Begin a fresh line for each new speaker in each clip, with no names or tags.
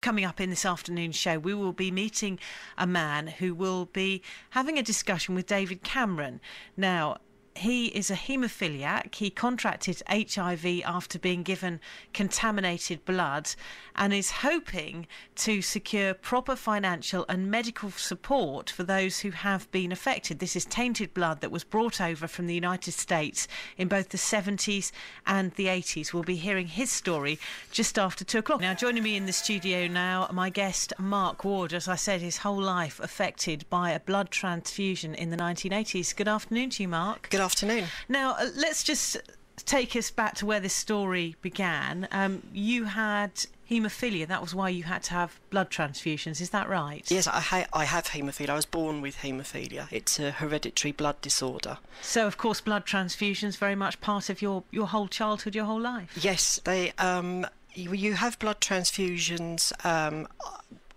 Coming up in this afternoon's show, we will be meeting a man who will be having a discussion with David Cameron. Now, he is a haemophiliac. He contracted HIV after being given contaminated blood and is hoping to secure proper financial and medical support for those who have been affected. This is tainted blood that was brought over from the United States in both the 70s and the 80s. We'll be hearing his story just after 2 o'clock. Now, joining me in the studio now, my guest, Mark Ward. As I said, his whole life affected by a blood transfusion in the 1980s. Good afternoon to you, Mark.
Good afternoon.
Now, let's just take us back to where this story began. You had haemophilia. That was why you had to have blood transfusions. Is that right?
Yes, I have haemophilia. I was born with haemophilia. It's a hereditary blood disorder.
So, of course, blood transfusions very much part of your whole childhood, your whole life.
Yes, they. You have blood transfusions.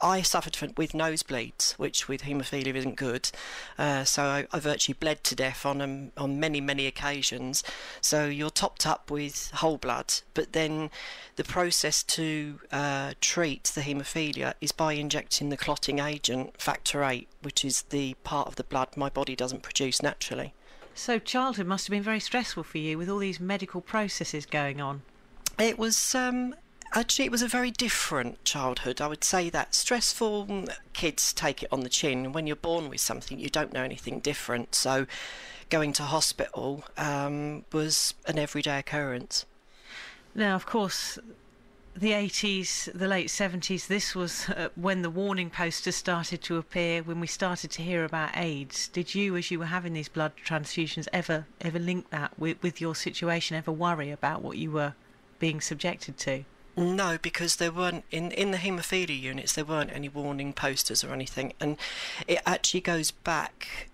I suffered with nosebleeds, which with haemophilia isn't good. So I virtually bled to death on many occasions. So you're topped up with whole blood, but then the process to treat the haemophilia is by injecting the clotting agent, factor VIII, which is the part of the blood my body doesn't produce naturally.
So childhood must have been very stressful for you with all these medical processes going on.
It was... Actually, it was a very different childhood. I would say that stressful. Kids take it on the chin. When you're born with something, you don't know anything different. So going to hospital was an everyday occurrence.
Now, of course, the 80s, the late 70s, this was when the warning posters started to appear, when we started to hear about AIDS. Did you, as you were having these blood transfusions, ever link that with your situation, ever worry about what you were being subjected to?
No, because there weren't, in the haemophilia units, there weren't any warning posters or anything. And it actually goes back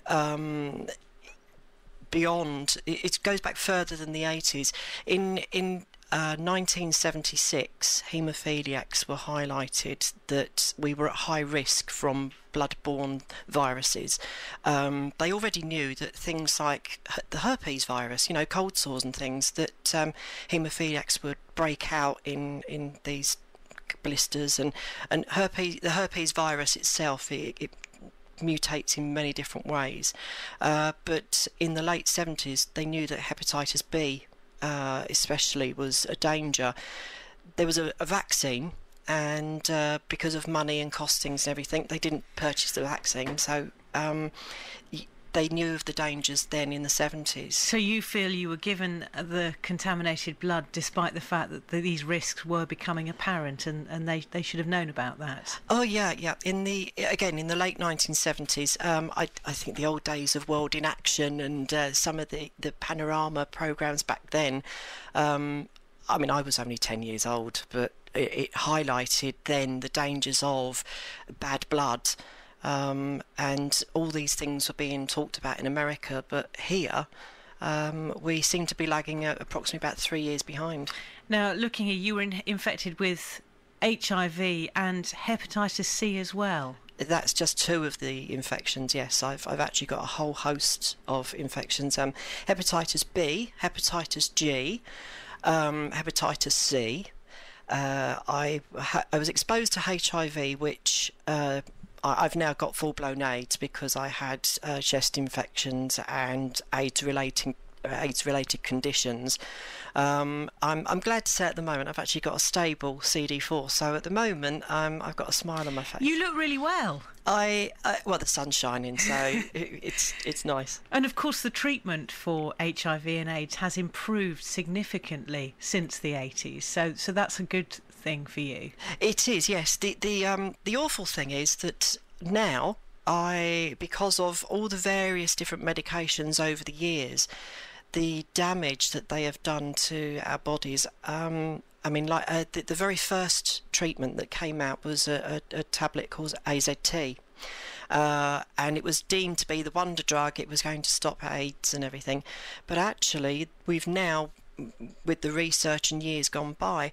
beyond, it goes back further than the 80s. In 1976, haemophiliacs were highlighted that we were at high risk from blood-borne viruses. They already knew that things like the herpes virus, cold sores and things, that haemophiliacs would break out in these blisters, and the herpes virus itself, it mutates in many different ways. But in the late 70s, they knew that hepatitis B especially was a danger. There was a vaccine, and because of money and costings and everything, they didn't purchase the vaccine, so they knew of the dangers then in the 70s. So
you feel you were given the contaminated blood despite the fact that these risks were becoming apparent, and they should have known about that?
Oh yeah. In the late 1970s, I think the old days of World in Action and some of the Panorama programmes back then, I was only 10 years old, but it highlighted then the dangers of bad blood. And all these things were being talked about in America, but here we seem to be lagging approximately about 3 years behind.
Now, looking here, you were infected with HIV and hepatitis C as well.
That's just two of the infections, yes. I've actually got a whole host of infections. Hepatitis B, hepatitis G, hepatitis C. I was exposed to HIV, which... I've now got full-blown AIDS because I had chest infections and AIDS-related conditions. I'm glad to say at the moment I've actually got a stable CD4, so at the moment I've got a smile on my face.
You look really well.
Well, the sun's shining, so it's nice.
And of course, the treatment for HIV and AIDS has improved significantly since the 80s. So that's a good thing for you.
It is, yes. The awful thing is that now because of all the various different medications over the years, the damage that they have done to our bodies. The very first treatment that came out was a tablet called AZT. And it was deemed to be the wonder drug. It was going to stop AIDS and everything. But actually, we've now, with the research and years gone by,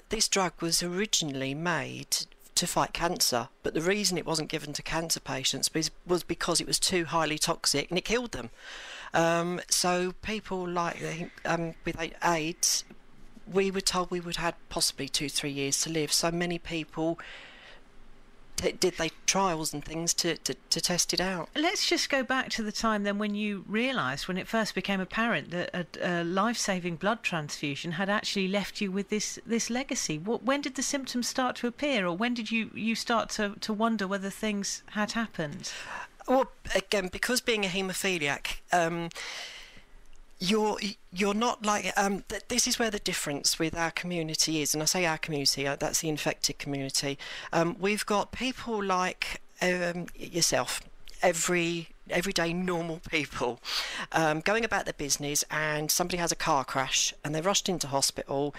this drug was originally made to fight cancer, but the reason it wasn't given to cancer patients was because it was too highly toxic and it killed them. So people like with AIDS we were told we would have possibly 2-3 years to live. So many people did they trials and things to test it out.
Let's just go back to the time then when you realised, when it first became apparent that a life-saving blood transfusion had actually left you with this legacy. When did the symptoms start to appear, or when did you start to wonder whether things had happened?
Well, again, because being a haemophiliac, you're not like this is where the difference with our community is, and I say our community, that's the infected community. We've got people like yourself, everyday normal people, going about their business, and somebody has a car crash and they're rushed into hospital,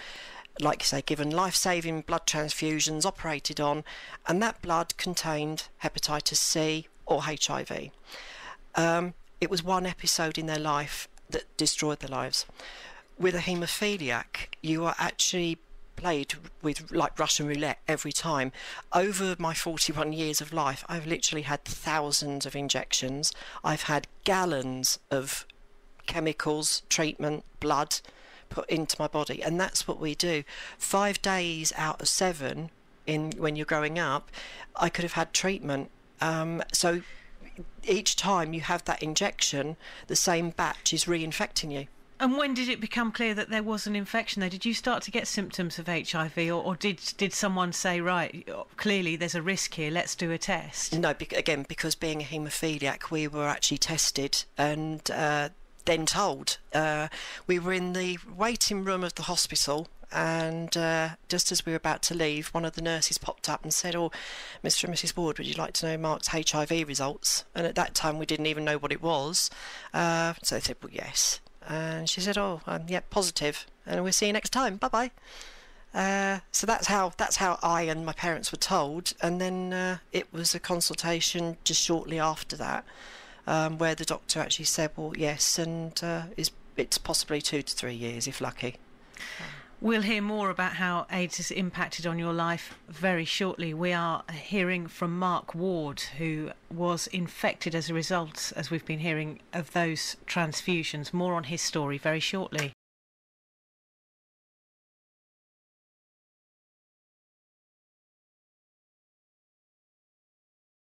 like you say, given life-saving blood transfusions, operated on, and that blood contained hepatitis C or HIV. It was one episode in their life that destroyed their lives. With a haemophiliac, you are actually played with like Russian roulette every time. Over my 41 years of life, I've literally had thousands of injections. I've had gallons of chemicals, treatment, blood put into my body, and that's what we do. 5 days out of 7 when you're growing up, I could have had treatment. So each time you have that injection, the same batch is reinfecting you.
And when did it become clear that there was an infection there? Did you start to get symptoms of HIV, or did someone say, right, clearly there's a risk here, let's do a test?
No, again, because being a haemophiliac, we were actually tested and then told. We were in the waiting room of the hospital, and just as we were about to leave, one of the nurses popped up and said, "Oh, Mr. and Mrs. Ward, would you like to know Mark's HIV results?" And at that time we didn't even know what it was. So they said, "Well, yes." And she said, "Oh, yeah, positive, and we'll see you next time. Bye-bye." So that's how I and my parents were told. And then it was a consultation just shortly after that, where the doctor actually said, "Well, yes, and it's possibly 2 to 3 years if lucky."
We'll hear more about how AIDS has impacted on your life very shortly. We are hearing from Mark Ward, who was infected as a result, as we've been hearing, of those transfusions. More on his story very shortly.